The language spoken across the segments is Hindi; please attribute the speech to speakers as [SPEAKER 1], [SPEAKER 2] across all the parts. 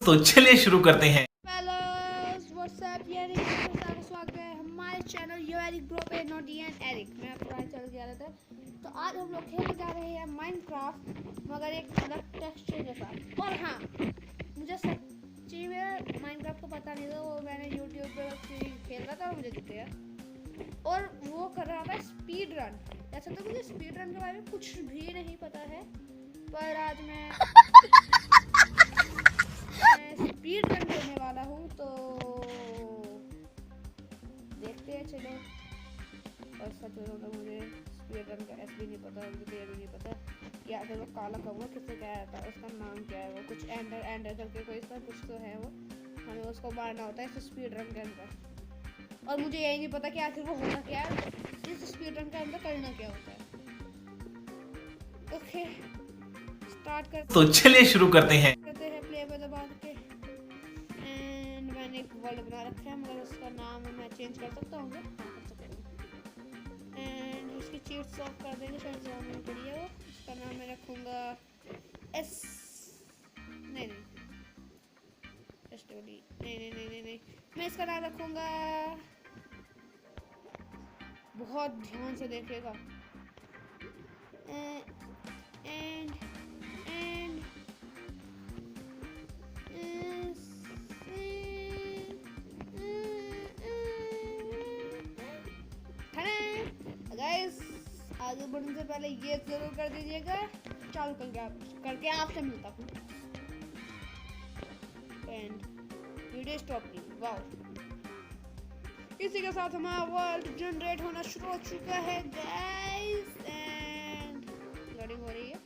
[SPEAKER 1] तो चलिए शुरू करते हैं।
[SPEAKER 2] स्वागत है हमारे चैनल यो एरिक ब्रो पे नोटी एंड एरिक। मैं पुराने चैनल की आदत है। तो आज हम लोग खेलने जा रहे हैं माइनक्राफ्ट, मगर एक अलग टेक्सचर के साथ। और हाँ, मुझे सच्ची में माइनक्राफ्ट को पता नहीं था। वो मैंने यूट्यूब पे खेल रहा था, मुझे दिख गया और वो कर रहा था स्पीड रन। ऐसा तो मुझे स्पीड रन के बारे में कुछ भी नहीं पता है, पर आज मैं स्पीड रन करने वाला हूँ। तो देखते हैं, चलो। और सच में तो मुझे स्पीड रन का एस भी नहीं पता, मुझे ये भी नहीं पता कि आखिर वो काला कौवा किससे क्या आता है, उसका नाम क्या है। वो कुछ एंडर करके कोई इसका कुछ तो है, वो हमें उसको मारना होता है इस स्पीड रन के अंदर। और मुझे यही नहीं पता कि आखिर वो होता क्या है, इस स्पीड रन के अंदर करना क्या होता है। ओके, स्टार्ट करते।
[SPEAKER 1] तो चलिए शुरू करते हैं।
[SPEAKER 2] प्ले पे दबा के। एंड मैंने एक वर्ल्ड बना रखा है, मगर उसका नाम मैं चेंज कर सकता हूँ। एंड उसकी चीट्स ऑफ कर देंगे, शायद ज़ोन पड़ी है वो। उसका नाम मैं रखूँगा एस नहीं स्टोरी नहीं, मैं इसका नाम रखूँगा, बहुत ध्यान से देखिएगा। एंड गाइस, आगे बढ़ने से पहले ये जरूर कर दीजिएगा, चालू करके आपसे मिलता हूँ। एंड वीडियो स्टॉप की। वाओ, इसी के साथ हमारा वर्ल्ड जनरेट होना शुरू हो चुका है गाइस। एंड लोडिंग हो रही है।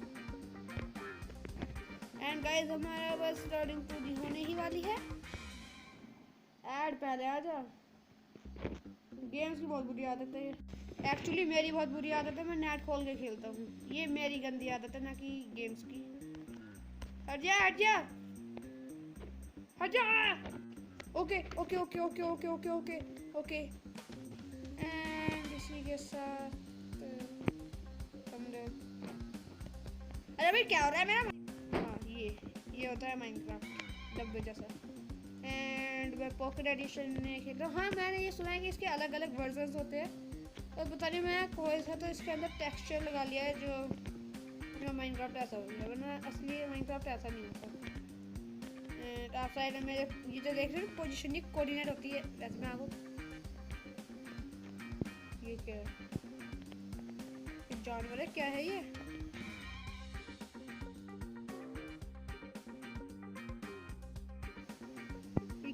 [SPEAKER 2] एंड गाइस, हमारा बस लोडिंग पूरी होने ही वाली है। ऐड पहले आ जा। गेम्स की बहुत बुरी आदत है। एक्चुअली मेरी बहुत बुरी आदत है, मैं नेट खोल के खेलता हूँ। ये मेरी गंदी आदत है, ना कि गेम्स की। हट जा हट जा हट जा। Okay okay okay okay okay okay okay okay. And इसी के साथ अरे भाई, क्या हो रहा है मेरा? हाँ, ये होता है माइनक्राफ्ट डब्बे जैसा। एंड मैं पॉकेट एडिशन में खेल रहा हूँ। हाँ, मैंने ये सुना है कि इसके अलग अलग वर्जन्स होते हैं, और पता नहीं मैं कोई सा तो इसके अंदर टेक्सचर लगा लिया है जो माइनक्राफ्ट ऐसा हो गया, वरना असली माइनक्राफ्ट ऐसा नहीं होता। आप साइड में मेरे ये जो देख रहे हैं पोजीशनिंग कोऑर्डिनेट होती है, वैसे मैं आपको ये क्या है, जानवर है क्या है ये?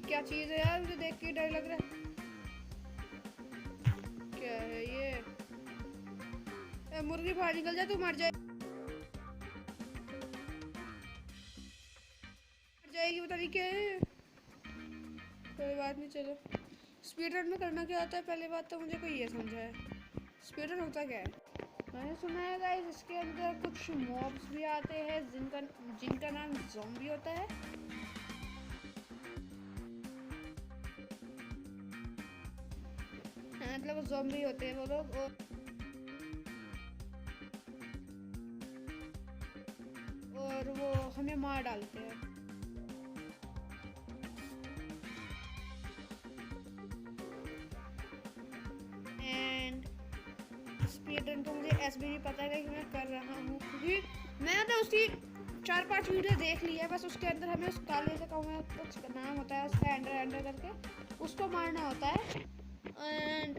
[SPEAKER 2] क्या चीज है यार, मुझे देख के डर लग रहा है। क्या है ये? मुर्गी बाहर निकल जाए तो मर जाएगी, पता नहीं क्या है। कोई बात नहीं, चलो। स्पीड रन में करना क्या होता है? पहली बात तो मुझे कोई ये समझा है, स्पीड रन होता क्या है। मैंने सुना है गाइस, इसके अंदर कुछ मॉब्स भी आते हैं जिनका नाम ज़ॉम्बी होता है। मतलब ज़ॉम्बी होते हैं वो लोग, और वो हमें मार डालते हैं। एंड स्पीड रन तो मुझे ऐसे भी नहीं पता है कि मैं कर रहा हूँ, क्योंकि मैं तो उसकी 4-5 वीडियो देख ली है। बस उसके अंदर हमें उस काले से कहूँगा कुछ नाम होता है उसका, एंडर करके उसको मारना होता है। एंड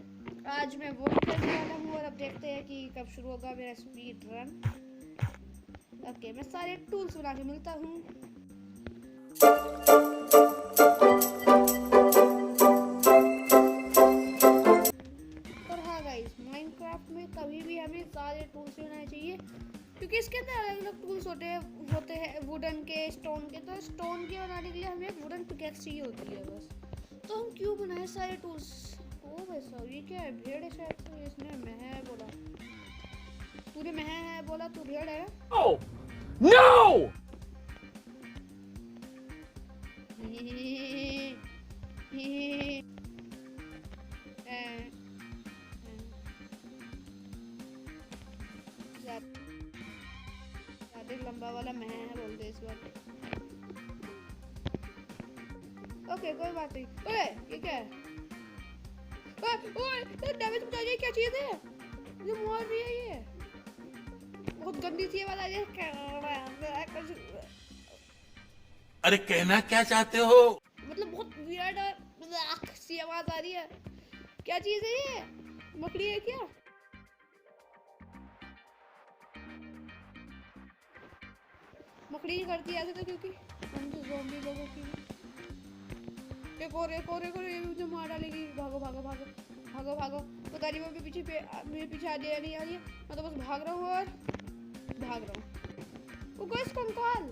[SPEAKER 2] आज मैं वो करने वाला हूँ, और अब देखते हैं कि कब शुरू होगा मेरा स्पीड रन। ओके, मैं सारे टूल्स बना के मिलता हूँ। और हाँ गाइस, माइनक्राफ्ट में कभी भी हमें सारे टूल्स बनाने चाहिए, क्योंकि इसके अंदर अलग अलग टूल्स होते हैं वुडन के, स्टोन के। तो स्टोन के बनाने के लिए हमें एक वुडन पिकैक्स चाहिए होती है बस। तो हम क्यों बनाए सारे टूल्स? ओ वैसा ये क्या है? भेड़ है शायद। तो इसने मैं बोला, तूने मैं है बोला, तू भेड़ है ना?
[SPEAKER 1] Oh, no!
[SPEAKER 2] ज्यादा लंबा वाला मैं है बोल दे इस बार। ओके कोई बात नहीं। ओए ये क्या है? ओए ओए डैमेज पहुंचा रही है, क्या चीज है? मुझे मार रही है ये, बहुत गंदी सी आवाज आ रही है।
[SPEAKER 3] अरे कहना क्या चाहते हो?
[SPEAKER 2] मतलब बहुत वियर्ड और सी आवाज आ रही है। क्या चीज है ये? मकड़ी है क्या? मकड़ी ही करती है ऐसे तो, क्योंकि हम तो ज़ॉम्बी लोगों की। एक और ये भी मुझे मार डालेगी। भागो भागो भागो भागो भागो। पता नहीं वो मेरे पीछे आ रही है नहीं आ रही है। मैं तो बस भाग रहा हूँ और भाग रहा हूँ। वो गैस कंकाल।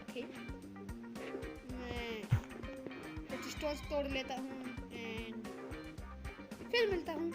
[SPEAKER 2] ओके मैं कुछ स्टोन्स तोड़ लेता हूँ एंड फिर मिलता हूँ।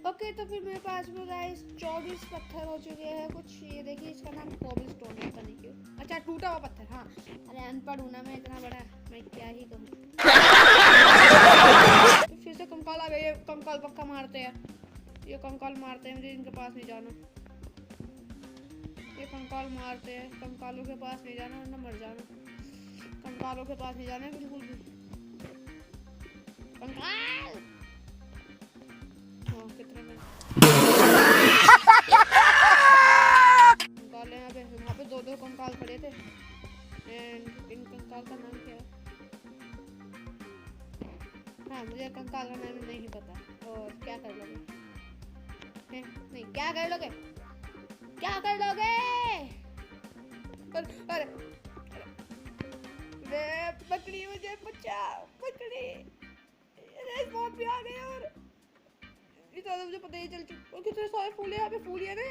[SPEAKER 2] ओके तो फिर मेरे पास में गाइस 24 पत्थर हो चुके हैं कुछ। ये देखिए इसका नाम कोबलस्टोन है, पता नहीं क्यों। अच्छा टूटा हुआ पत्थर, हाँ। अरे अनपढ़ हूं ना मैं, इतना बड़ा मैं क्या ही कहूँ। फिर से कंकाल आ गए। ये कंकाल पक्का मारते हैं, ये कंकाल मारते हैं। मुझे इनके पास नहीं जाना। ये कंकाल मारते हैं, कंकालों के पास नहीं जाना वरना मर जाना। कंकालों के पास नहीं जाना बिल्कुल भी। कंकाल कितने में कंकाल यहाँ पे दो कंकाल खड़े थे। एंड इन कंकाल का नाम क्या है? हाँ मुझे कंकाल का नाम नहीं पता। और क्या कर लोगे? नहीं क्या कर लोगे? क्या कर लोगे? अरे पकड़ी मुझे, बच्चा पकड़ी। बहुत भी आ गए और इतना तो मुझे पता ही चल चुका। और कितने सारे फूल है यहाँ पे। फूल है ना,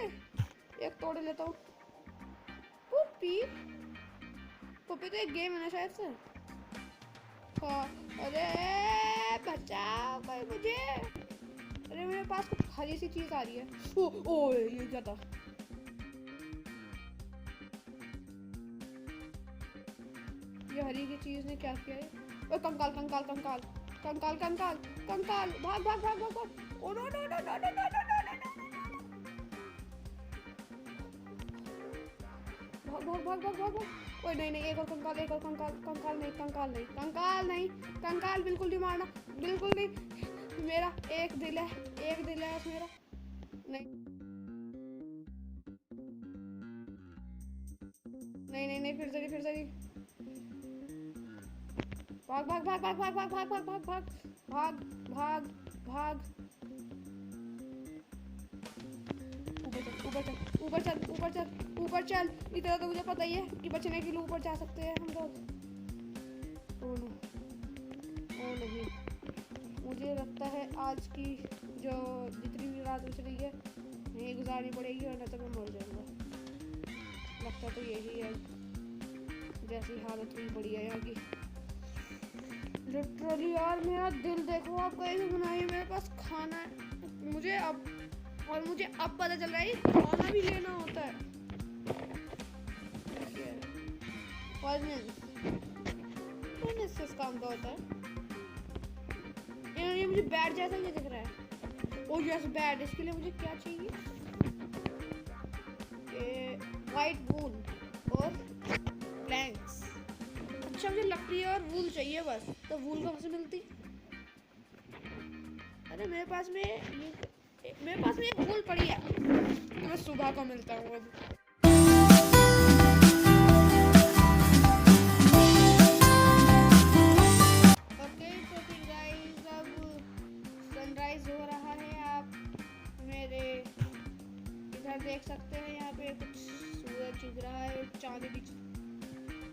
[SPEAKER 2] एक तोड़ लेता हूँ। पुप्पी पुप्पी तो एक गेम है ना शायद से। हाँ अरे बचाओ कोई मुझे। अरे मेरे पास कुछ हरी सी चीज आ रही है। ओ ये क्या था? ये हरी की चीज ने क्या किया है? ओ कंकाल कंकाल कंकाल कंकाल कंकाल कंकाल भाग भाग भाग भाग भाग। Oh no no no no no no no भाग भाग भाग भाग भाग। ओए नहीं एक और कंकाल कंकाल नहीं कंकाल नहीं कंकाल बिल्कुल नहीं मारना, बिल्कुल नहीं। मेरा एक दिल है बस मेरा। नहीं फिर से नहीं। भाग भाग भाग भाग भाग भाग भाग भाग भाग भाग भाग भाग भाग। ऊपर चल। इतना तो मुझे पता ही है कि बचने के लिए ऊपर जा सकते हैं हम लोग। ओ नहीं मुझे लगता है आज की जो जितनी भी रात बच रही है यही गुजारनी पड़ेगी वरना तो मैं मर जाऊंगा। लगता तो यही है, जैसी हालत हुई पड़ी है यहाँ की। लिटरली यार मेरा दिल देखो आप कैसे बनाई। मेरे पास खाना है मुझे अब पता चल रहा है खाना भी लेना होता है। से काम का होता है। ये मुझे बैट जैसा ही दिख रहा है। ओ यस बैट। इसके लिए मुझे क्या चाहिए? वाइट वूल और प्लैंक्स। अच्छा मुझे लकड़ी और वूल चाहिए बस। तो वूल कहाँ से मिलती? अरे मेरे पास में एक वूल पड़ी है तो मैं सुबह को मिलता हूँ अब। ओके तो फिर गाइस अब सनराइज हो रहा है। आप मेरे इधर देख सकते हैं, यहाँ पे कुछ सूरज उग रहा है और चांद भी।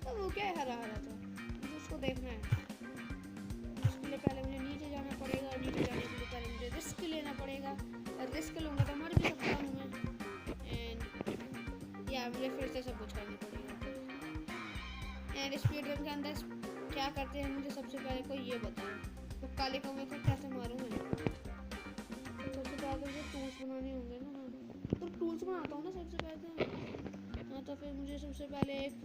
[SPEAKER 2] तो वो क्या है? हरा था, मुझे उसको देखना है। उसके लिए पहले मुझे नीचे जाना पड़ेगा और नीचे जाने के लिए पहले मुझे रिस्क लेना पड़ेगा और रिस्क लूँगा तो मर भी सकता हूँ मैं। एंड या मुझे फिर से सब कुछ करना पड़ेगा। एंड स्पीड रन के अंदर क्या करते हैं मुझे सबसे पहले कोई ये बताएं। तो काले कौवे को कैसे मारूं मैं? सबसे पहले मुझे टूल्स बनाने होंगे ना। तो टूल्स बनाता हूँ ना सबसे पहले। हाँ तो फिर मुझे सबसे पहले एक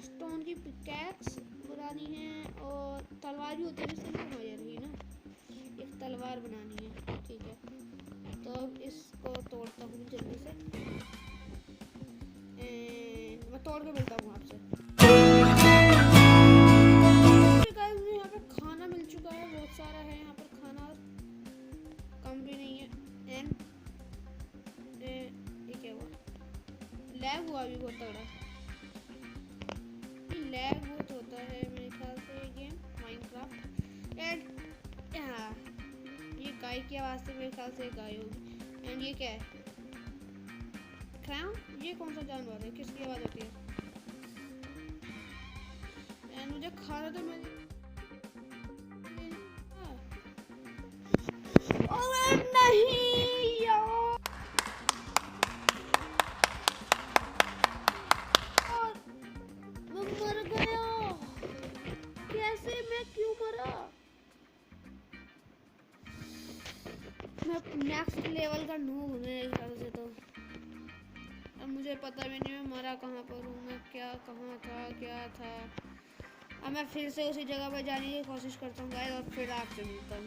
[SPEAKER 2] स्टोन की पिकैक्स बनानी है और तलवार भी होती है जिससे बनाई जा रही है ना। एक तलवार बनानी है, ठीक है। तो अब इसको तोड़ता हूँ जल्दी से। मैं तोड़ के मिलता हूँ आपसे। मुझे यहाँ पे खाना मिल चुका है, बहुत सारा है यहाँ पर खाना, कम भी नहीं है। एंड ये क्या हुआ? लैग हुआ भी बहुत तगड़ा। लैग बहुत होता है मेरे ख्याल से ये गेम माइनक्राफ्ट। एंड हाँ, ये गाय की आवाज़ से मेरे ख्याल से गाय होगी। एंड ये क्या है? क्राउन? ये कौन सा जानवर है? किसकी आवाज़ होती है? एंड मुझे खाना तो मिल नहीं यार, मैं मर गया। कैसे? मैं क्यों मरा? मैं नेक्स्ट लेवल का नूब हूँ मेरे ख्याल से। तो अब मुझे पता भी नहीं मैं मरा कहाँ पर हूँ, मैं क्या कहाँ था, क्या था। अब मैं फिर से उसी जगह पर जाने की कोशिश करता हूँ गाइस, और फिर आपसे मिलता हूँ।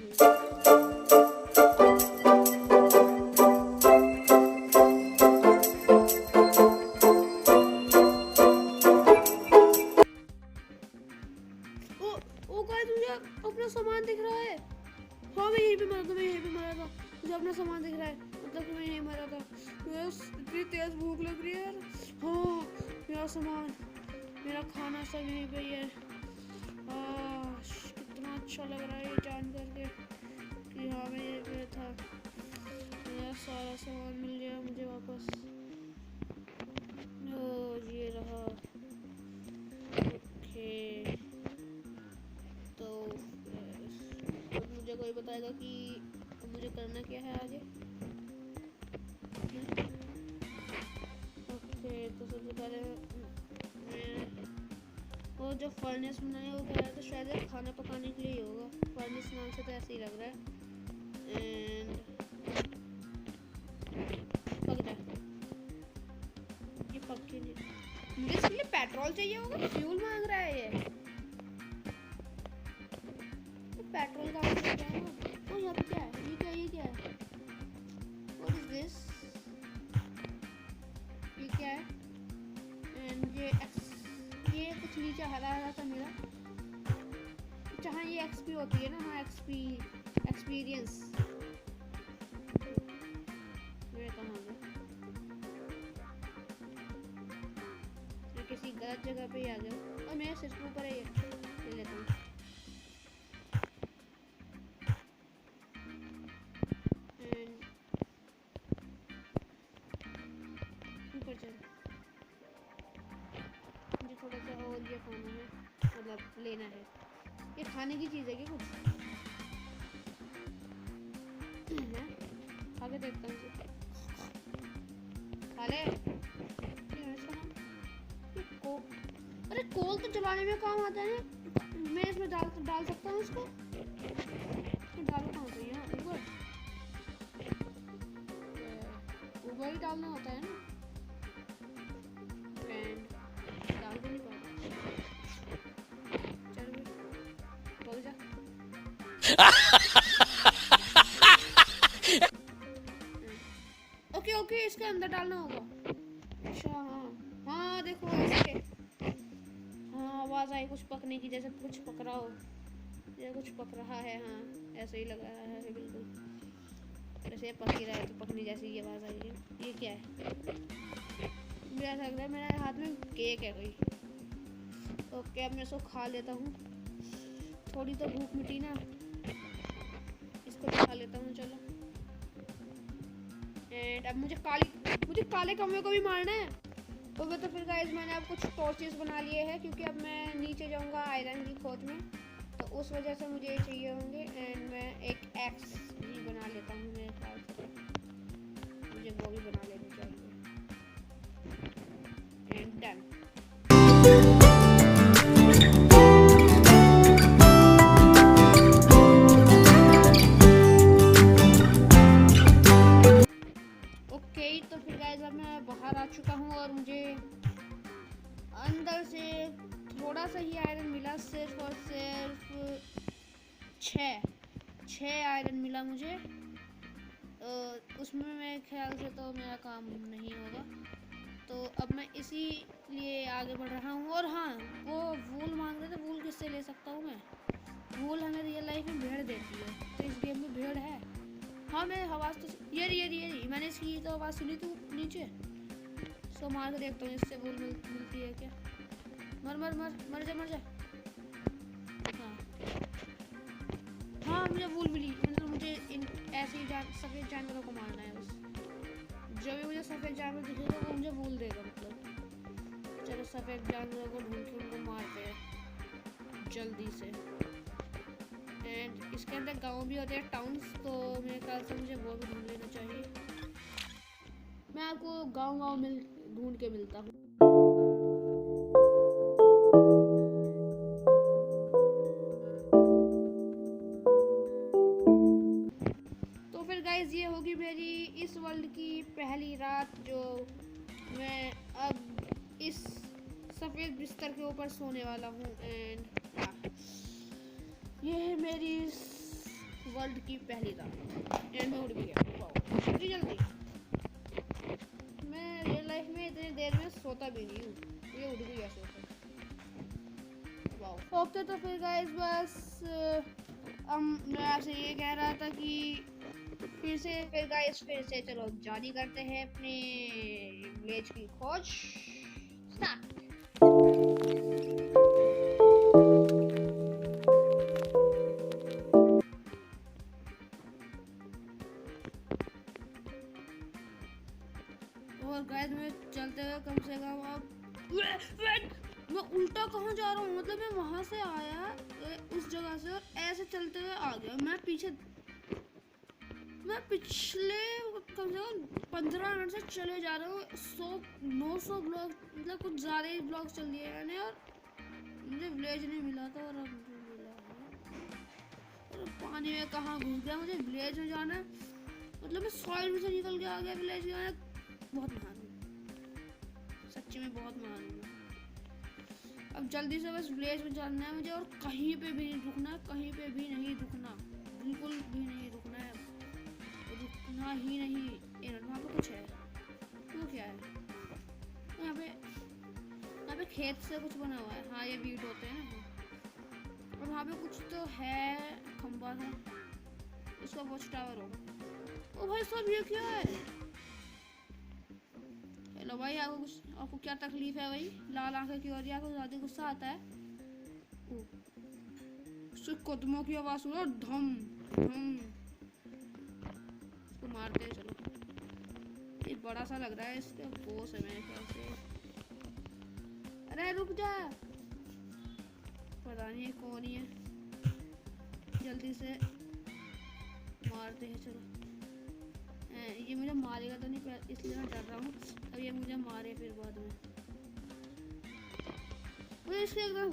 [SPEAKER 2] अपना सामान दिख रहा है। हाँ मैं यहीं पे मरा था, मुझे अपना सामान दिख रहा है, मतलब कि मैं यहीं मरा था। इतनी तेज भूख लग रही है यार। हाँ मेरा सामान, मेरा खाना सब यहीं पे ही है। कितना अच्छा लग रहा है ये जान करके कि हाँ मैं यहीं पे था। मेरा सारा सामान मिल गया मुझे वापस। ये रहा। ओके तो मुझे कोई बताएगा कि मुझे करना क्या है आगे? ओके तो सबसे पहले मैं वो जो फर्नेस बनाए वो कह रहा था शायद खाना पकाने के लिए ही होगा। फर्नेस नाम से तो ऐसे ही लग रहा है। एंड पक जाए, ये पक के नहीं। मुझे इसके लिए पेट्रोल चाहिए होगा, फ्यूल मांग रहा है ये। पेट्रोल का क्या है? ओ यहाँ पे क्या है? ये क्या है? What is this? ये क्या है? एंड ये कुछ नीचे हरा सा मिला, जहाँ ये एक्सपी होती है ना। हाँ एक्सपीरियंस मेरे कहाँ गया? मैं किसी गलत जगह पे ही आ गया और मेरे सिर के ऊपर है ये। ले लेता हूँ। मुझे थोड़ा सा और ये खाना है, मतलब लेना है। ये खाने की चीज़ है क्या कुछ? खा के देखता हूँ इसे। खा ले। अरे कोल तो जलाने में काम आता है। मैं इसमें डाल सकता हूँ इसको। डालो कहाँ से? यहाँ ऊपर ही डालना होता है ना। डाल भी नहीं पाता। चल बोल जा। ओके इसके अंदर डालना होगा। अच्छा हाँ देखो ऐसे। हाँ आवाज़ आई कुछ पकने की, जैसे कुछ पक रहा हो। ये कुछ पक रहा है। हाँ ऐसे ही लग रहा है बिल्कुल। जैसे पक ही रहा है तो पकने जैसी ये आवाज़ आई है। ये क्या है? मुझे ऐसा लग रहा है मेरे हाथ में केक है कोई। ओके अब मैं इसको खा लेता हूँ। थोड़ी तो भूख मिटी ना, इसको खा लेता हूँ। चलो एंड अब मुझे काले कौवे को भी मारना है। तो फिर गाइस मैंने अब कुछ टॉर्चेस बना लिए हैं, क्योंकि अब मैं नीचे जाऊँगा आयरन की खोज में, तो उस वजह से मुझे ये चाहिए होंगे। एंड मैं एक एक्स भी बना लेता हूँ मेरे ख्याल से। मुझे वो भी बना लेनी चाहिए। And done. हूँ और मुझे अंदर से थोड़ा सा ही आयरन मिला, सिर्फ और सिर्फ 6 आयरन मिला मुझे। उसमें मेरे ख्याल से तो मेरा काम नहीं होगा, तो अब मैं इसी लिए आगे बढ़ रहा हूँ। और हाँ, वो वूल मांग रहे थे, वूल किससे ले सकता हूँ मैं? वूल हमें रियल लाइफ में भेड़ देती है, तो इस गेम में भेड़ है। हाँ, मैं आवाज़ तो ये मैंने इसकी तो आवाज़ सुनी थी नीचे। इसको मार के देखता हूँ, इससे वूल मिलती है क्या? मर जा। हाँ, मुझे वूल मिली। मतलब मुझे इन ऐसे ही सफ़ेद जानवरों को मारना है बस। जब भी मुझे सफ़ेद जानवर दिखेगा वो मुझे वूल देगा। मतलब चलो सफ़ेद जानवरों को ढूंढ के उनको मारते हैं जल्दी से। एंड इसके अंदर गांव भी होते हैं, टाउन्स, तो मेरे ख्याल से मुझे वो भी ढूंढ लेना चाहिए। मैं आपको गाँव में ढूंढ के मिलता हूँ। तो फिर गाइज ये होगी मेरी इस वर्ल्ड की पहली रात, जो मैं अब इस सफ़ेद बिस्तर के ऊपर सोने वाला हूँ। एंड ये है मेरी इस वर्ल्ड की पहली रात। एंड मैं उड़ भी गया, इतनी जल्दी। मैं रियल लाइफ में इतनी देर में सोता भी नहीं हूँ, ये उड़ भी गया सोता। वाओ। ओके, तो फिर गाइस बस मैं आपसे ये कह रहा था कि फिर से चलो जारी करते हैं अपने विलेज की खोज। स्टार्ट। और गाइस मैं चलते हुए कम से कम अब मैं उल्टा कहाँ जा रहा हूँ? मतलब मैं वहां से आया उस जगह से और ऐसे चलते हुए आ गया। मैं पिछले कम से कम 15 मिनट से चले जा रहा हूँ। 900 ब्लॉक, मतलब कुछ ज़्यादा ही ब्लॉक चल दिए मैंने, और मुझे विलेज नहीं मिला था। और अब मुझे मिला है। और पानी में कहाँ घुस गया? मुझे विलेज में जाना है, मतलब मैं सॉइल में से निकल के आ गया विलेज में। बहुत महान हूँ, सच्ची में बहुत महान हूँ। अब जल्दी से बस विलेज में जाना है मुझे, और कहीं पे भी नहीं रुकना, कहीं पे भी नहीं रुकना, बिल्कुल भी नहीं रुकना है, रुकना ही नहीं। वहाँ पे कुछ है, वो क्या है? यहाँ पे खेत से कुछ बना हुआ है। हाँ, ये बीट होते हैं ना। और वहाँ पे कुछ तो है, खंबा है, उसका वॉच टावर होगा। ओ भाई सब ये क्या है? हेलो भाई, आपको क्या तकलीफ है भाई? लाल आंखें की और आपको ज़्यादा गुस्सा आता है? सिर्फ कदमों की आवाज़ सुनो, धम धम। इसको मारते हैं चलो। ये बड़ा सा लग रहा है, इसके बोस है मेरे ख्याल से। अरे रुक जा, पता नहीं है कौन ही है। जल्दी से मारते हैं चलो। ये मुझे मारेगा तो नहीं, इसलिए मैं डर रहा हूँ। अब ये मुझे मारे फिर बाद में। मुझे इसके एकदम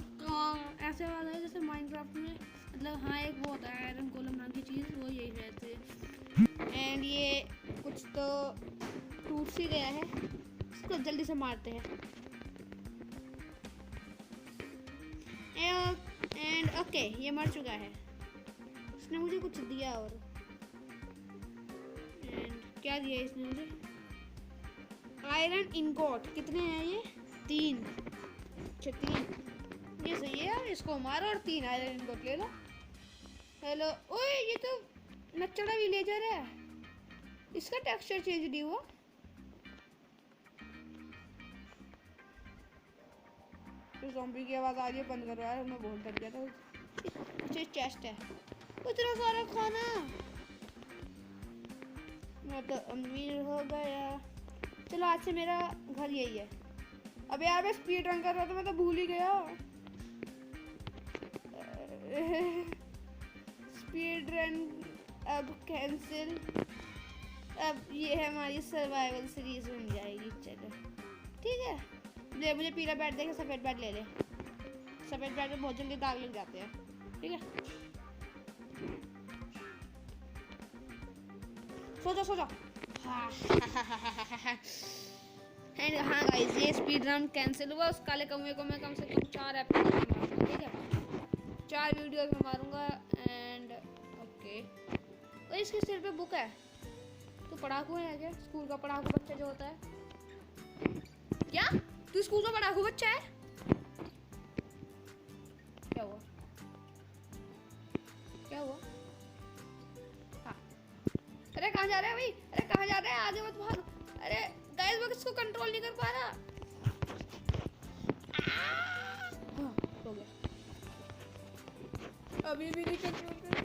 [SPEAKER 2] ऐसे आवाज़ है जैसे माइनक्राफ्ट में, मतलब हाँ एक वो होता है आयरन गोलम नाम की चीज़, वो यही रहती है। एंड ये कुछ तो टूट सी गया है, इसको जल्दी से मारते हैं। एंड ओके, ये मर चुका है। इसने मुझे कुछ दिया, और क्या दिया इसने मुझे? Iron ingot. कितने हैं ये? 3। अच्छा 3, ये सही है यार। इसको मारो और 3 आयरन इनगोट ले लो। हेलो, ओए ये तो नचड़ा विलेजर है, इसका टेक्सचर चेंज नहीं हुआ। तो ज़ॉम्बी की आवाज़ आ रही है, बंद करो यार, मैं बहुत डर गया था। अच्छा चेस्ट है, इतना सारा खाना, मैं तो अमीर हो गया। चलो आज से मेरा घर यही है। अब यार मैं स्पीड रन कर रहा था, मैं तो भूल ही गया। स्पीड रन अब कैंसिल। अब ये हमारी सर्वाइवल सीरीज बन जाएगी। चलो ठीक है, ले मुझे पीला बैट देके सफ़ेद बैट ले ले। सफ़ेद बैट में बहुत जल्दी दाग लग जाते हैं। ठीक है, सो जाओ। एंड हाँ गाइस, ये स्पीड रन कैंसिल हुआ। उस काले कौवे को मैं कम से कम 4 एपिसोड में मारूंगा, ठीक है, 4 वीडियोस में मारूंगा। एंड ओके, और इसके सिर पे बुक है। तो पढ़ाकू है क्या? स्कूल का पढ़ाकू बच्चा जो होता है क्या? तू स्कूल का पढ़ाकू बच्चा है? क्या हुआ? क्या हुआ? हाँ, अरे कहाँ जा रहे हैं भाई? अरे कहाँ जा रहे हैं? आगे मत भाग। अरे गाइस, मैं इसको कंट्रोल नहीं कर पा रहा। हाँ, हो गया। अभी भी नहीं कंट्रोल कर